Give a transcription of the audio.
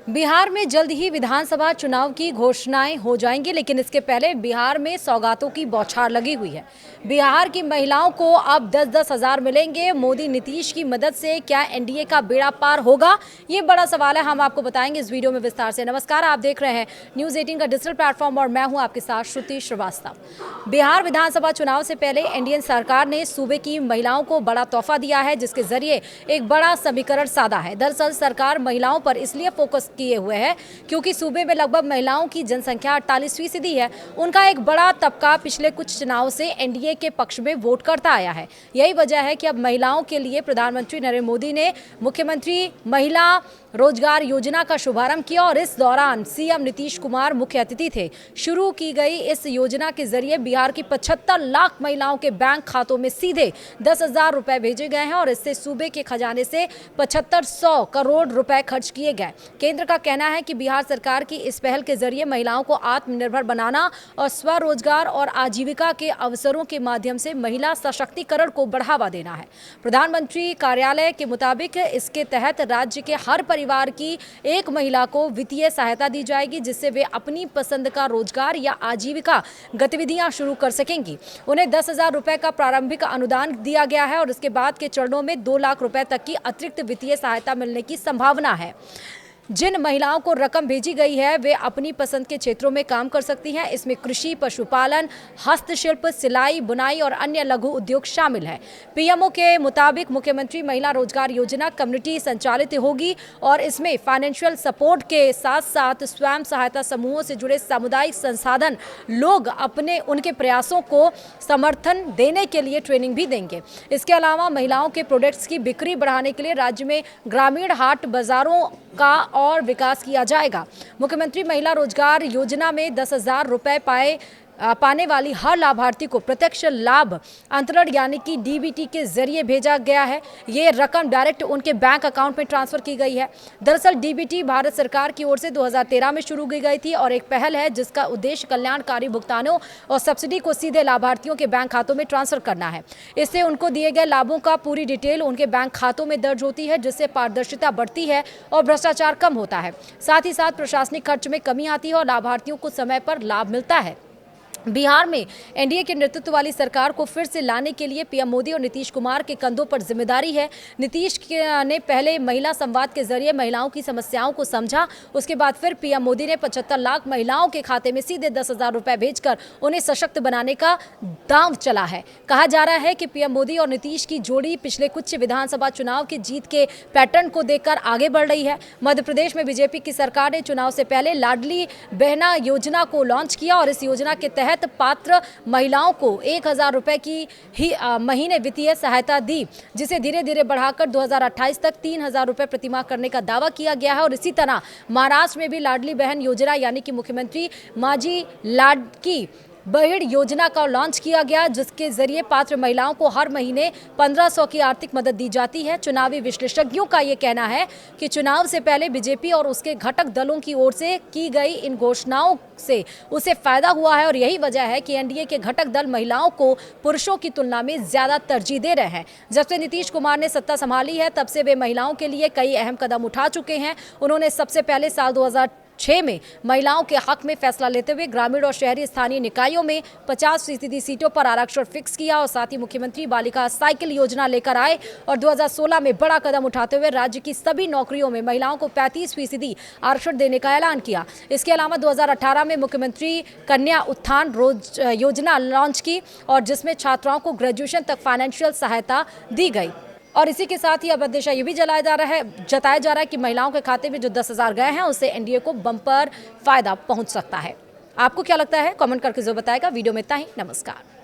बिहार में जल्द ही विधानसभा चुनाव की घोषणाएं हो जाएंगी, लेकिन इसके पहले बिहार में सौगातों की बौछार लगी हुई है। बिहार की महिलाओं को अब 10-10 हजार मिलेंगे। मोदी नीतीश की मदद से क्या एनडीए का बेड़ा पार होगा, ये बड़ा सवाल है। हम आपको बताएंगे इस वीडियो में विस्तार से। नमस्कार, आप देख रहे हैं न्यूज़ 18 का डिजिटल प्लेटफॉर्म और मैं हूं आपके साथ श्रुति श्रीवास्तव। बिहार विधानसभा चुनाव से पहले एनडीए सरकार ने सूबे की महिलाओं को बड़ा तोहफा दिया है, जिसके जरिए एक बड़ा समीकरण साधा है। दरअसल सरकार महिलाओं पर इसलिए फोकस किए हुए है क्योंकि सूबे में लगभग महिलाओं की जनसंख्या 48% है। उनका एक बड़ा तबका पिछले कुछ चुनाव से एनडीए के पक्ष में वोट करता आया है। यही वजह है कि अब महिलाओं के लिए प्रधानमंत्री नरेंद्र मोदी ने मुख्यमंत्री महिला रोजगार योजना का शुभारंभ किया और इस दौरान सीएम नीतीश कुमार मुख्य अतिथि थे। शुरू की गई इस योजना के जरिए बिहार की 75 लाख महिलाओं के बैंक खातों में सीधे 10,000 रुपए भेजे गए हैं और इससे सूबे के खजाने से 7500 करोड़ रुपए खर्च किए गए। केंद्र का कहना है कि बिहार सरकार की इस पहल के जरिए महिलाओं को आत्मनिर्भर बनाना और स्वरोजगार और आजीविका के अवसरों के माध्यम से महिला सशक्तिकरण को बढ़ावा देना है। प्रधानमंत्री कार्यालय के मुताबिक इसके तहत राज्य के हर परिवार की एक महिला को वित्तीय सहायता दी जाएगी, जिससे वे अपनी पसंद का रोजगार या आजीविका गतिविधियां शुरू कर सकेंगी। उन्हें 10,000 रुपए का प्रारंभिक अनुदान दिया गया है और इसके बाद के चरणों में 2 लाख रुपए तक की अतिरिक्त वित्तीय सहायता मिलने की संभावना है। जिन महिलाओं को रकम भेजी गई है वे अपनी पसंद के क्षेत्रों में काम कर सकती हैं। इसमें कृषि, पशुपालन, हस्तशिल्प, सिलाई, बुनाई और अन्य लघु उद्योग शामिल है। पीएमओ के मुताबिक मुख्यमंत्री महिला रोजगार योजना कम्युनिटी संचालित होगी और इसमें फाइनेंशियल सपोर्ट के साथ साथ स्वयं सहायता समूहों से जुड़े सामुदायिक संसाधन लोग उनके प्रयासों को समर्थन देने के लिए ट्रेनिंग भी देंगे। इसके अलावा महिलाओं के प्रोडक्ट्स की बिक्री बढ़ाने के लिए राज्य में ग्रामीण हाट बाजारों का और विकास किया जाएगा। मुख्यमंत्री महिला रोजगार योजना में 10,000 रुपए पाने वाली हर लाभार्थी को प्रत्यक्ष लाभ अंतरण यानी कि डीबीटी के जरिए भेजा गया है। ये रकम डायरेक्ट उनके बैंक अकाउंट में ट्रांसफर की गई है। दरअसल डीबीटी भारत सरकार की ओर से 2013 में शुरू की गई थी और एक पहल है जिसका उद्देश्य कल्याणकारी भुगतानों और सब्सिडी को सीधे लाभार्थियों के बैंक खातों में ट्रांसफर करना है। इससे उनको दिए गए लाभों का पूरी डिटेल उनके बैंक खातों में दर्ज होती है, जिससे पारदर्शिता बढ़ती है और भ्रष्टाचार कम होता है। साथ ही साथ प्रशासनिक खर्च में कमी आती है और लाभार्थियों को समय पर लाभ मिलता है। बिहार में एनडीए के नेतृत्व वाली सरकार को फिर से लाने के लिए पीएम मोदी और नीतीश कुमार के कंधों पर जिम्मेदारी है। नीतीश ने पहले महिला संवाद के जरिए महिलाओं की समस्याओं को समझा। उसके बाद फिर पीएम मोदी ने 75 लाख महिलाओं के खाते में सीधे 10,000 रुपए भेजकर उन्हें सशक्त बनाने का दांव चला है। कहा जा रहा है कि पीएम मोदी और नीतीश की जोड़ी पिछले कुछ विधानसभा चुनाव की जीत के पैटर्न को देखकर आगे बढ़ रही है। मध्य प्रदेश में बीजेपी की सरकार ने चुनाव से पहले लाडली बहना योजना को लॉन्च किया और इस योजना के तहत पात्र महिलाओं को 1,000 रुपए की ही महीने वित्तीय सहायता दी, जिसे धीरे धीरे बढ़ाकर 2028 तक 3,000 रुपए प्रतिमाह करने का दावा किया गया है। और इसी तरह महाराष्ट्र में भी लाडली बहन योजना यानी कि मुख्यमंत्री माझी लाडकी बहन योजना का लॉन्च किया गया, जिसके जरिए पात्र महिलाओं को हर महीने 1,500 की आर्थिक मदद दी जाती है। चुनावी विश्लेषज्ञों का ये कहना है कि चुनाव से पहले बीजेपी और उसके घटक दलों की ओर से की गई इन घोषणाओं से उसे फायदा हुआ है और यही वजह है कि एनडीए के घटक दल महिलाओं को पुरुषों की तुलना में ज्यादा तरजीह दे रहे हैं। जब से नीतीश कुमार ने सत्ता संभाली है तब से वे महिलाओं के लिए कई अहम कदम उठा चुके हैं। उन्होंने सबसे पहले साल 2006 में महिलाओं के हक में फैसला लेते हुए ग्रामीण और शहरी स्थानीय निकायों में 50% सीटों पर आरक्षण फिक्स किया और साथ ही मुख्यमंत्री बालिका साइकिल योजना लेकर आए और 2016 में बड़ा कदम उठाते हुए राज्य की सभी नौकरियों में महिलाओं को 35% आरक्षण देने का ऐलान किया। इसके अलावा 2018 में मुख्यमंत्री कन्या उत्थान योजना लॉन्च की और जिसमें छात्राओं को ग्रेजुएशन तक फाइनेंशियल सहायता दी गई। और इसी के साथ ही अब अंदेशा ये भी जताया जा रहा है कि महिलाओं के खाते में जो 10,000 गए हैं उससे एनडीए को बम्पर फायदा पहुंच सकता है। आपको क्या लगता है, कमेंट करके जरूर बताएगा। वीडियो में इतना ही। नमस्कार।